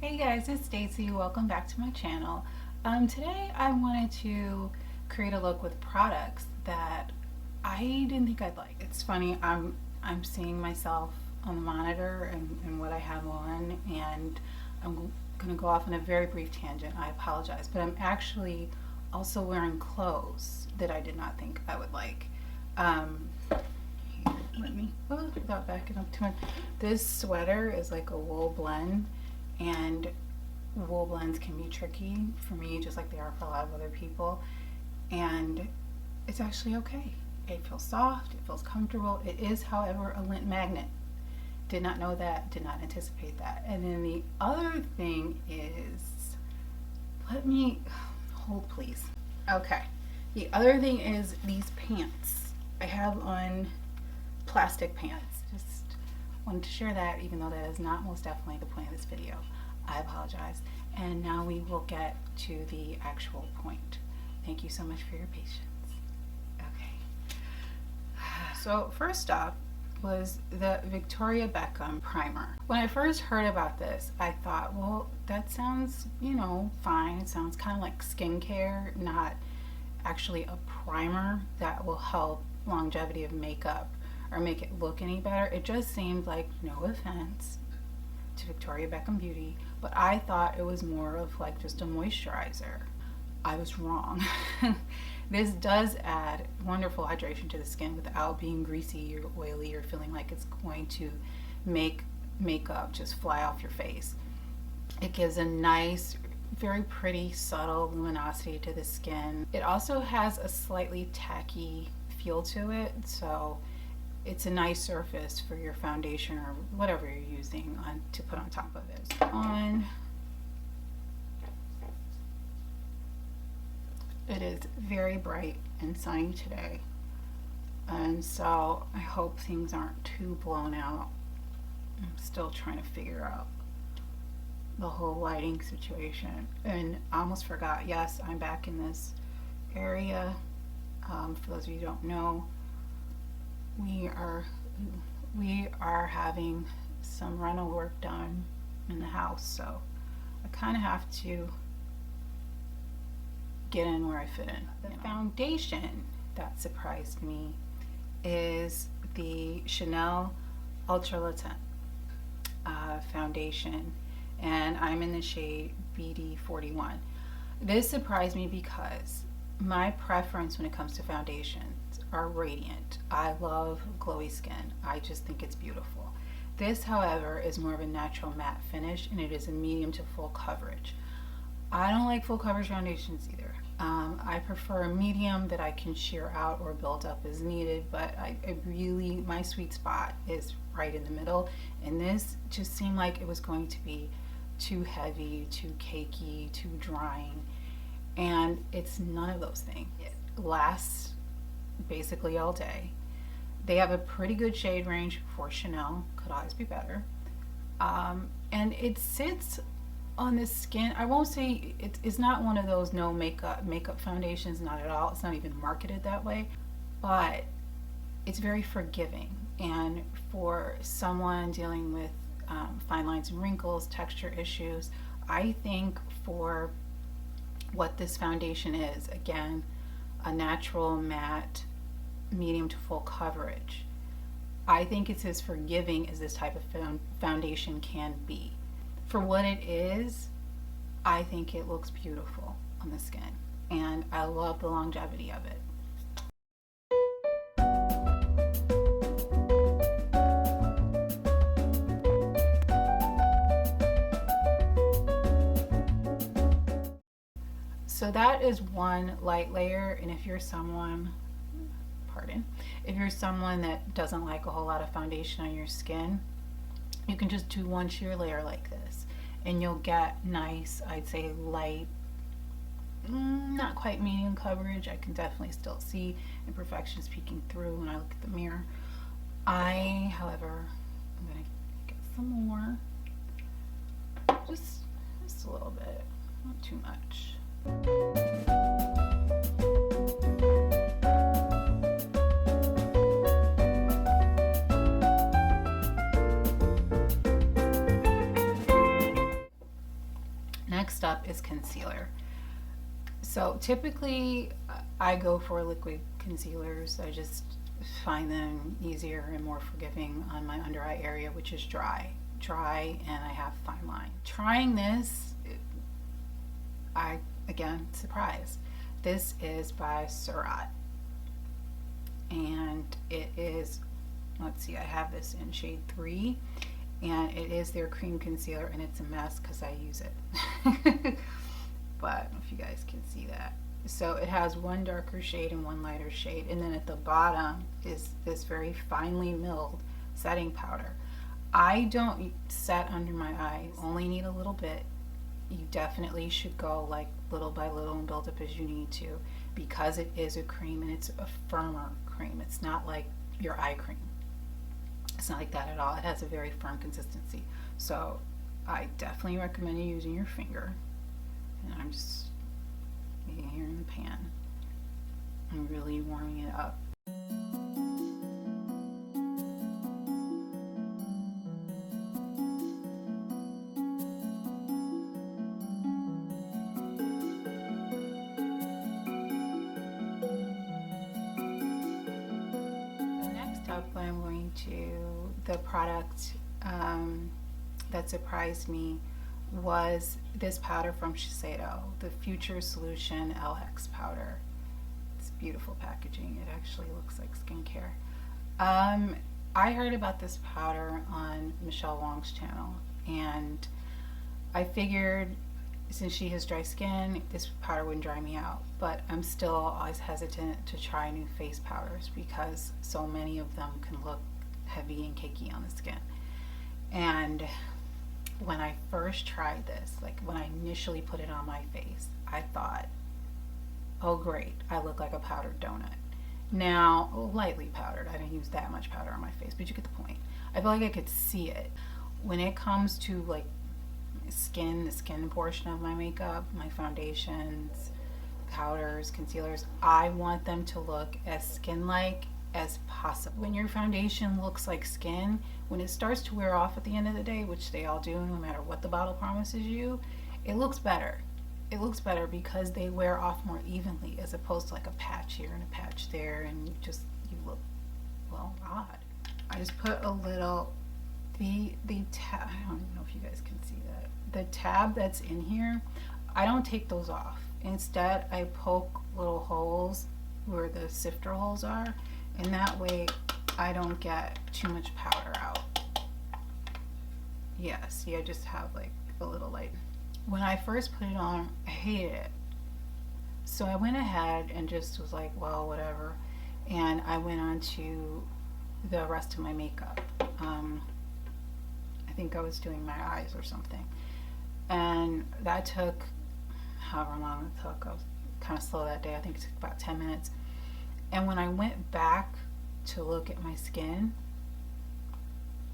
Hey guys, it's Stacy. Welcome back to my channel. Today I wanted to create a look with products that I didn't think I'd like. It's funny, I'm seeing myself on the monitor and what I have on, and I'm gonna go off on a very brief tangent. I apologize, but I'm actually also wearing clothes that I did not think I would like. Here, let me, without backing up too much. This sweater is like a wool blend, and wool blends can be tricky for me, just like they are for a lot of other people, and it's actually okay. It feels soft, it feels comfortable. It is, however, a lint magnet. Did not know that, did not anticipate that. And then the other thing is, let me hold please. Okay, the other thing is these pants. I have on plastic pants. Just wanted to share that, even though that is not most definitely the point of this video. I apologize. And now we will get to the actual point. Thank you so much for your patience. Okay. So first up was the Victoria Beckham primer. When I first heard about this, I thought, well, that sounds, you know, fine. It sounds kind of like skincare, not actually a primer that will help longevity of makeup or make it look any better. It just seemed like, no offense to Victoria Beckham Beauty, but I thought it was more of like just a moisturizer. I was wrong. This does add wonderful hydration to the skin without being greasy or oily or feeling like it's going to make makeup just fly off your face. It gives a nice, very pretty, subtle luminosity to the skin. It also has a slightly tacky feel to it, so it's a nice surface for your foundation or whatever you're using to put on top of it. It is very bright and sunny today, and so I hope things aren't too blown out. I'm still trying to figure out the whole lighting situation, and I almost forgot, yes, I'm back in this area. For those of you who don't know, we are having some rental work done in the house, so I kind of have to get in where I fit in. The foundation that surprised me is the Chanel Ultra Le Teint foundation, and I'm in the shade BD41. This surprised me because my preference when it comes to foundations are radiant. I love glowy skin. I just think it's beautiful. This, however, is more of a natural matte finish, and it is a medium to full coverage. I don't like full coverage foundations either. I prefer a medium that I can sheer out or build up as needed, but I really, my sweet spot is right in the middle, and this just seemed like it was going to be too heavy, too cakey, too drying, and it's none of those things. It lasts basically all day. They have a pretty good shade range for Chanel, could always be better, and it sits on the skin. I won't say it's not one of those no makeup foundations, not at all. It's not even marketed that way, but it's very forgiving, and for someone dealing with fine lines and wrinkles, texture issues, I think for what this foundation is, again, a natural matte medium to full coverage, I think it's as forgiving as this type of foundation can be. For what it is, I think it looks beautiful on the skin, and I love the longevity of it. So that is one light layer, and if you're someone, if you're someone that doesn't like a whole lot of foundation on your skin, you can just do one sheer layer like this, and you'll get nice, I'd say light, not quite medium coverage. I can definitely still see imperfections peeking through when I look at the mirror. I, however, I'm gonna get some more, just a little bit, not too much. next up is concealer. So typically I go for liquid concealers. I just find them easier and more forgiving on my under eye area, which is dry, and I have fine line. Trying this, again, surprise. This is by Surratt, and it is, let's see, I have this in shade 3, and it is their cream concealer, and it's a mess because I use it. But I don't know if you guys can see that. So it has one darker shade and one lighter shade, and then at the bottom is this very finely milled setting powder. I don't set under my eyes, only need a little bit. You definitely should go like little by little and build up as you need to, because it is a cream and it's a firmer cream. It's not like your eye cream. It's not like that at all. It has a very firm consistency. So I definitely recommend you using your finger. And I'm just here in the pan. I'm really warming it up. Next up, I'm going to, the product that surprised me was this powder from Sheisedo, the Future Solution LX powder. It's beautiful packaging. It actually looks like skincare. I heard about this powder on Michelle Wong's channel, and I figured since she has dry skin, this powder wouldn't dry me out, but I'm still always hesitant to try new face powders because so many of them can look heavy and cakey on the skin. And when I first tried this, like when I initially put it on my face, I thought, oh great, I look like a powdered donut. Now, lightly powdered, I didn't use that much powder on my face, but you get the point. I feel like I could see it. When it comes to like skin, the skin portion of my makeup, my foundations, powders, concealers, I want them to look as skin-like as possible. When your foundation looks like skin, when it starts to wear off at the end of the day, which they all do no matter what the bottle promises you, it looks better. It looks better because they wear off more evenly as opposed to like a patch here and a patch there, and you look, well, odd. I just put a little, the tab, I don't even know if you guys can see that. The tab that's in here, I don't take those off. Instead, I poke little holes where the sifter holes are, and that way I don't get too much powder out. Yeah, see, I just have like a little light. When I first put it on, I hated it. So I went ahead and just was like, well, whatever. And I went on to the rest of my makeup. I think I was doing my eyes or something. And that took however long it took. I was kind of slow that day. I think it took about 10 minutes. And when I went back to look at my skin,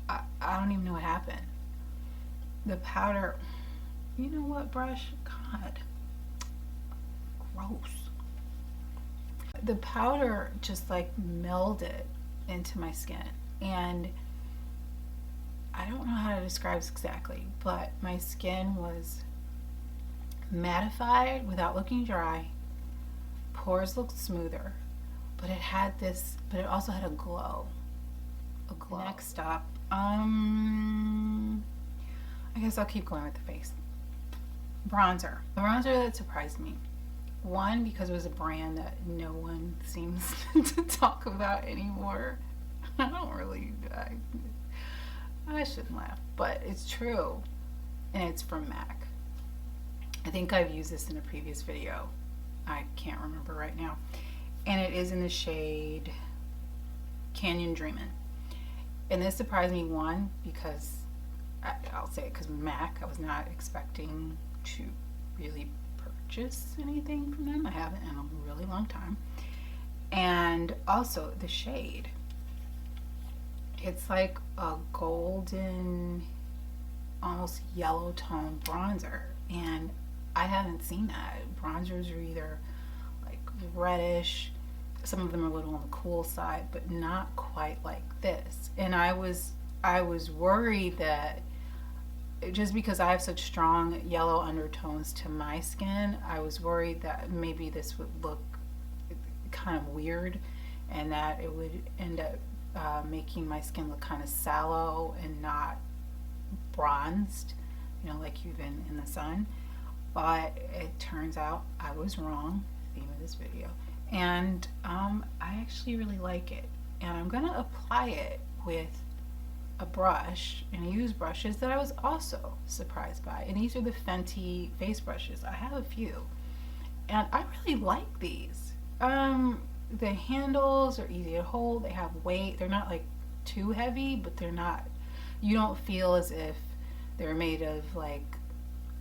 I don't even know what happened. The powder, you know what, brush? God, gross. The powder just like melded into my skin, and I don't know how to describe this exactly, but my skin was mattified without looking dry. Pores looked smoother, but it had this, but it also had a glow. Next up, I guess I'll keep going with the face. Bronzer. The bronzer that surprised me. One, because it was a brand that no one seems to talk about anymore. I don't really, I shouldn't laugh, but it's true. And it's from MAC. I think I've used this in a previous video. I can't remember right now. And it is in the shade Canyon Dreamin. And this surprised me, one, because I'll say it because MAC, I was not expecting to really purchase anything from them. I haven't in a really long time. And also the shade. It's like a golden, almost yellow tone bronzer. And I haven't seen that. Bronzers are either like reddish, some of them are a little on the cool side, but not quite like this. And I was worried that just because I have such strong yellow undertones to my skin, I was worried that maybe this would look kind of weird and that it would end up making my skin look kind of sallow and not bronzed, you know, like you've been in the sun. But it turns out I was wrong, theme of this video, and I actually really like it. And I'm gonna apply it with a brush, and I use brushes that I was also surprised by, and these are the Fenty face brushes. I have a few and I really like these. The handles are easy to hold, they have weight, they're not like too heavy, but they're not, you don't feel as if they're made of like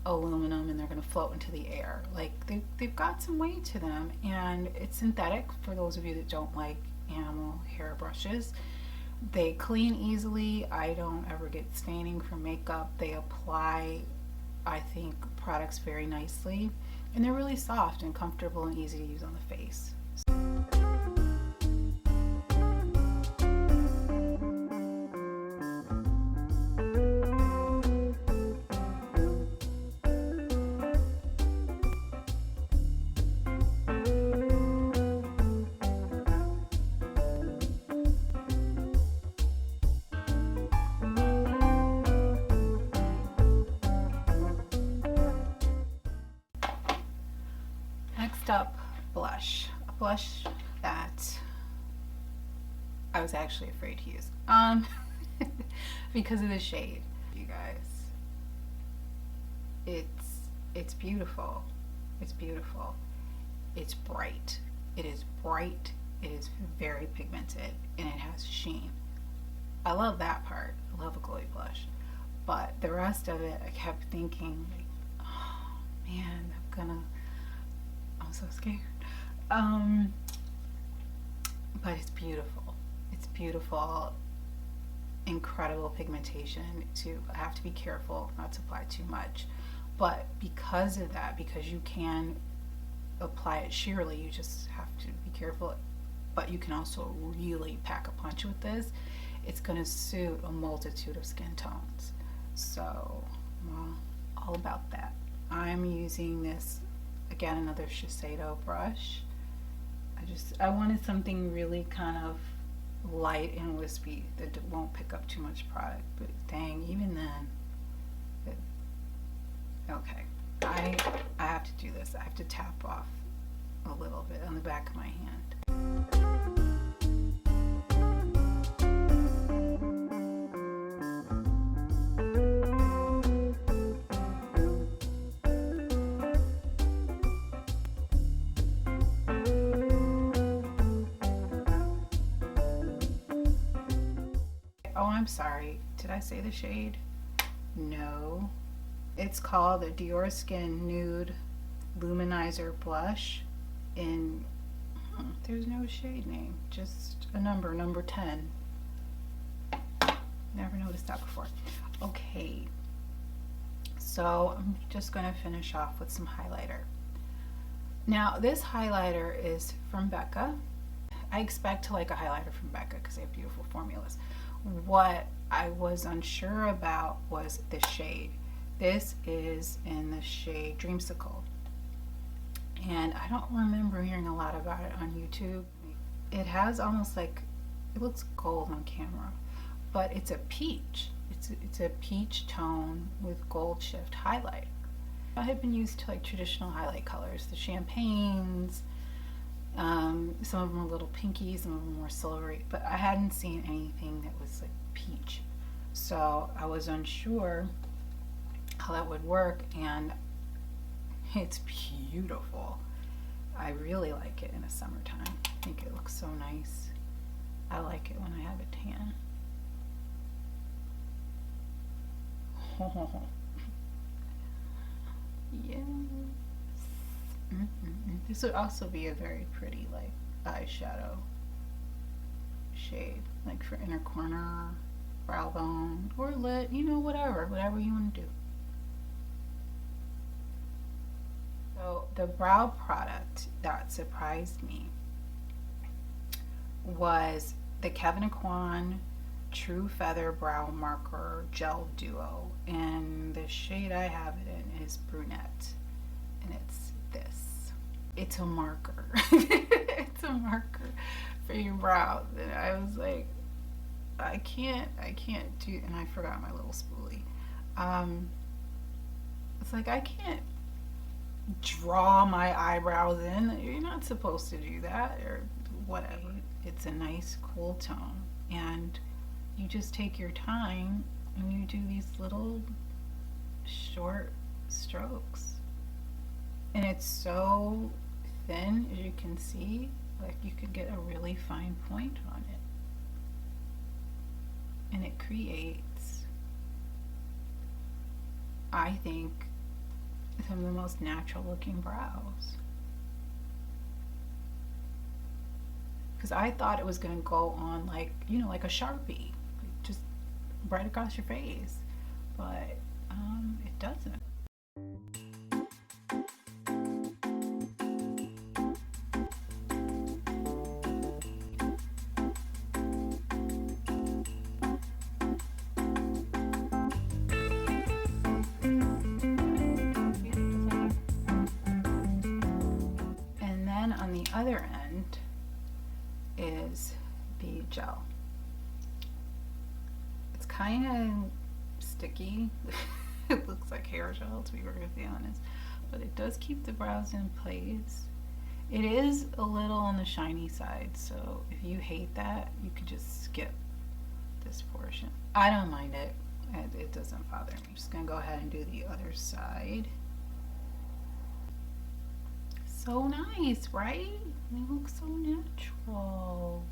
aluminum and they're going to float into the air. Like they've got some weight to them, and it's synthetic for those of you that don't like animal hair brushes. They clean easily. I don't ever get staining from makeup. They apply, I think, products very nicely, and they're really soft and comfortable and easy to use on the face. Next up, blush. A blush that I was actually afraid to use because of the shade. You guys, it's beautiful. It's beautiful. It's bright. It is bright. It is very pigmented, and it has sheen. I love that part. I love a glowy blush, but the rest of it, I kept thinking, like, oh man, I'm so scared. But it's beautiful. It's beautiful. Incredible pigmentation. I have to be careful not to apply too much. But because of that, because you can apply it sheerly, you just have to be careful. But you can also really pack a punch with this. It's going to suit a multitude of skin tones. So, well, all about that. I'm using this, again, another Sheisedo brush. I wanted something really kind of light and wispy that won't pick up too much product, but dang, even then, okay, I have to do this. I have to tap off a little bit on the back of my hand. Oh, I'm sorry. Did I say the shade? No. It's called the Dior Skin Nude Luminizer Blush in, there's no shade name, just a number 10. Never noticed that before. Okay. So I'm just going to finish off with some highlighter. Now, this highlighter is from Becca. I expect to like a highlighter from Becca because they have beautiful formulas. What I was unsure about was the shade. This is in the shade Dreamsicle, and I don't remember hearing a lot about it on YouTube. It has almost like, it looks gold on camera, but it's a peach. It's a peach tone with gold shift highlight. I had been used to like traditional highlight colors, the champagnes. Some of them are a little pinky, some of them more silvery, but I hadn't seen anything that was like peach. So I was unsure how that would work, and it's beautiful. I really like it in the summertime. I think it looks so nice. I like it when I have a tan. Yes. This would also be a very pretty like eyeshadow shade, like for inner corner, brow bone, or lid, you know, whatever you want to do. So the brow product that surprised me was the Kevyn True Feather Brow Marker Gel Duo, and the shade I have it in is Brunette, and it's this. It's a marker. It's a marker for your brows, and I was like, I can't do, and I forgot my little spoolie. It's like, I can't draw my eyebrows in. You're not supposed to do that, or whatever. It's a nice cool tone, and you just take your time and you do these little short strokes, and it's so thin, as you can see, like you could get a really fine point on it, and it creates, I think, some of the most natural looking brows. Because I thought it was going to go on like, you know, like a Sharpie, just right across your face, but it doesn't. And then on the other end is the gel. It's kind of sticky. It looks like hair gel, to be really honest, but it does keep the brows in place. It is a little on the shiny side, so if you hate that, you could just skip this portion. I don't mind it. It doesn't bother me. I'm just gonna go ahead and do the other side. So nice, right? They look so natural.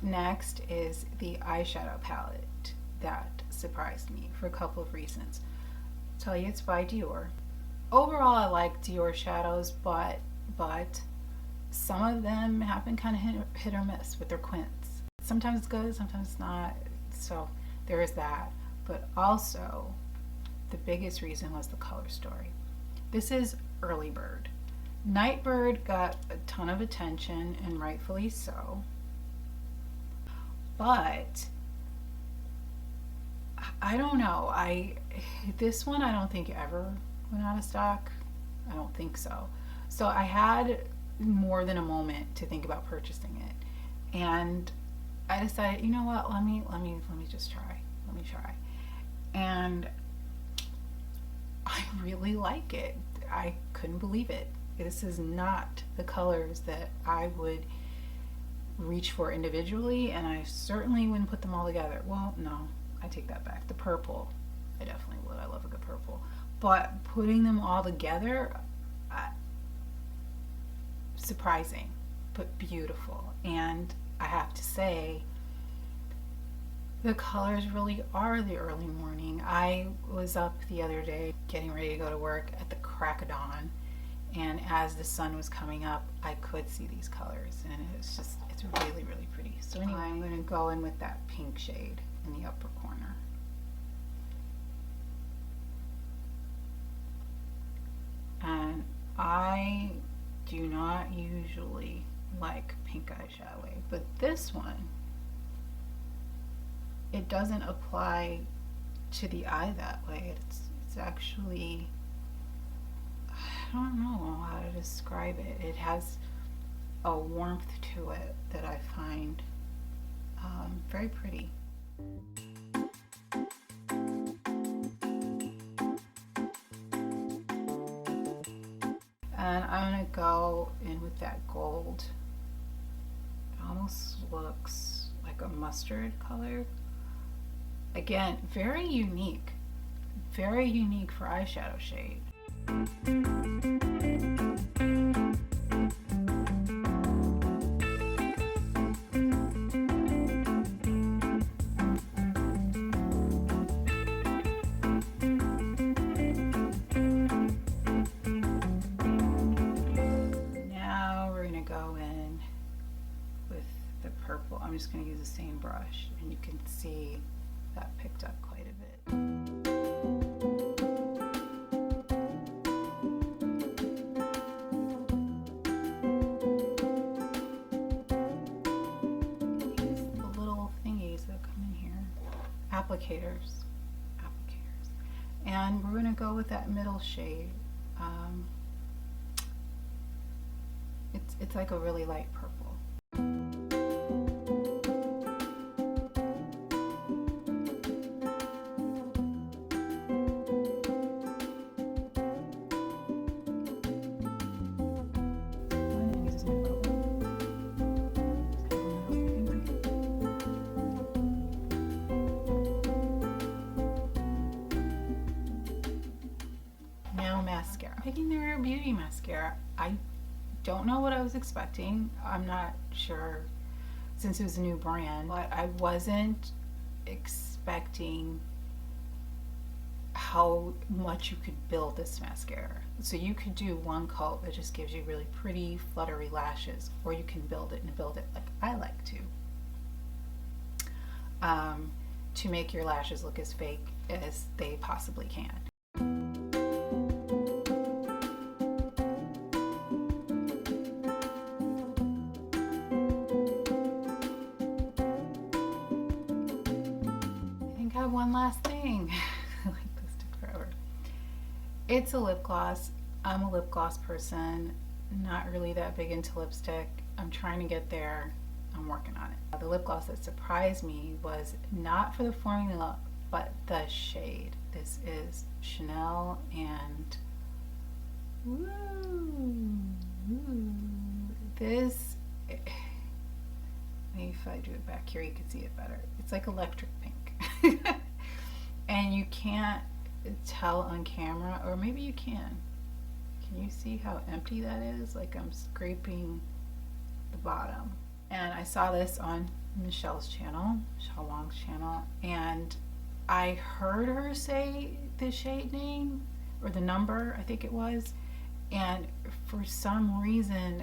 Next is the eyeshadow palette that surprised me for a couple of reasons. I'll tell you, it's by Dior. Overall, I like Dior shadows, but some of them have been kind of hit or miss with their quints. Sometimes it's good, sometimes it's not. So there is that. But also, the biggest reason was the color story. This is Early Bird. Nightbird got a ton of attention, and rightfully so. But I don't know. This one I don't think ever went out of stock. I don't think so. So I had more than a moment to think about purchasing it, and I decided, you know what? Let me just try. Let me try. And I really like it. I couldn't believe it. This is not the colors that I would reach for individually, and I certainly wouldn't put them all together. Well, no, I take that back. The purple, I definitely would. I love a good purple. But putting them all together, surprising, but beautiful. And I have to say, the colors really are the early morning. I was up the other day getting ready to go to work at the crack of dawn, and as the sun was coming up, I could see these colors, and it's really, really pretty. So anyway, I'm going to go in with that pink shade in the upper corner. And I do not usually like pink eyeshadow, but this one, it doesn't apply to the eye that way. It's actually, I don't know how to describe it. It has a warmth to it that I find very pretty. And I'm gonna go in with that gold. It almost looks like a mustard color. Again, very unique for eyeshadow shade. I'm just going to use the same brush, and you can see that picked up quite a bit. Use applicators. And we're gonna go with that middle shade. It's like a really light purple. Mascara. Picking their beauty mascara. I don't know what I was expecting. I'm not sure since it was a new brand, but I wasn't expecting how much you could build this mascara. So you could do one coat that just gives you really pretty fluttery lashes, or you can build it like I like to make your lashes look as fake as they possibly can. One last thing. I like this took forever. It's a lip gloss. I'm a lip gloss person, not really that big into lipstick. I'm trying to get there. I'm working on it. The lip gloss that surprised me was not for the formula, but the shade. This is Chanel, and this, maybe if I do it back here you can see it better. It's like electric pink. And you can't tell on camera, or maybe you can. Can you see how empty that is? Like I'm scraping the bottom. And I saw this on Michelle's channel, Michelle Wong's channel, and I heard her say the shade name or the number, I think it was, and for some reason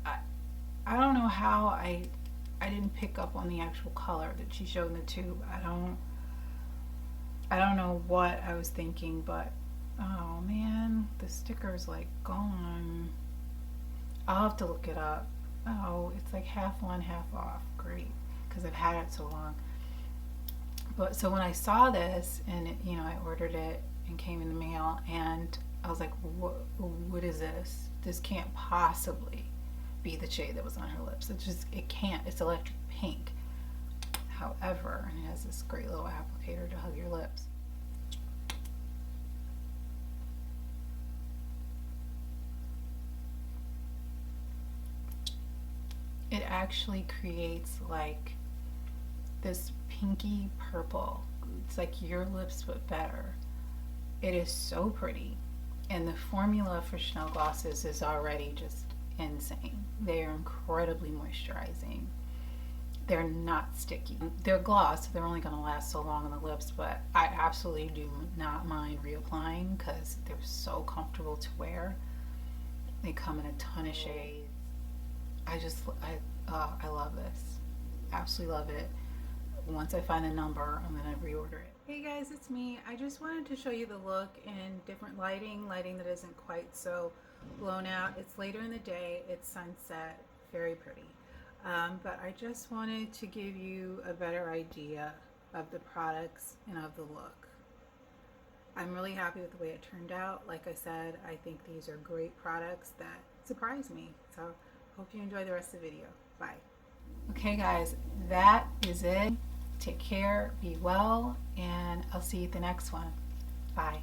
I don't know how I didn't pick up on the actual color that she showed in the tube. I don't know what I was thinking, but oh man, the sticker's like gone. I'll have to look it up. Oh, it's like half on, half off. Great, because I've had it so long. But so when I saw this, and it, you know, I ordered it and came in the mail, and I was like, what is this? This can't possibly be the shade that was on her lips. It can't. It's electric pink. However, it has this great little applicator to hug your lips. It actually creates like this pinky purple. It's like your lips but better. It is so pretty, and the formula for Chanel glosses is already just insane. They are incredibly moisturizing. They're not sticky. They're gloss, so they're only going to last so long on the lips, but I absolutely do not mind reapplying because they're so comfortable to wear. They come in a ton of shades. I love this. Absolutely love it. Once I find the number, I'm going to reorder it. Hey guys, it's me. I just wanted to show you the look in different lighting that isn't quite so blown out. It's later in the day, it's sunset, very pretty. But I just wanted to give you a better idea of the products and of the look. I'm really happy with the way it turned out. Like I said, I think these are great products that surprised me. So hope you enjoy the rest of the video. Bye. Okay guys, that is it. Take care, be well, and I'll see you at the next one. Bye.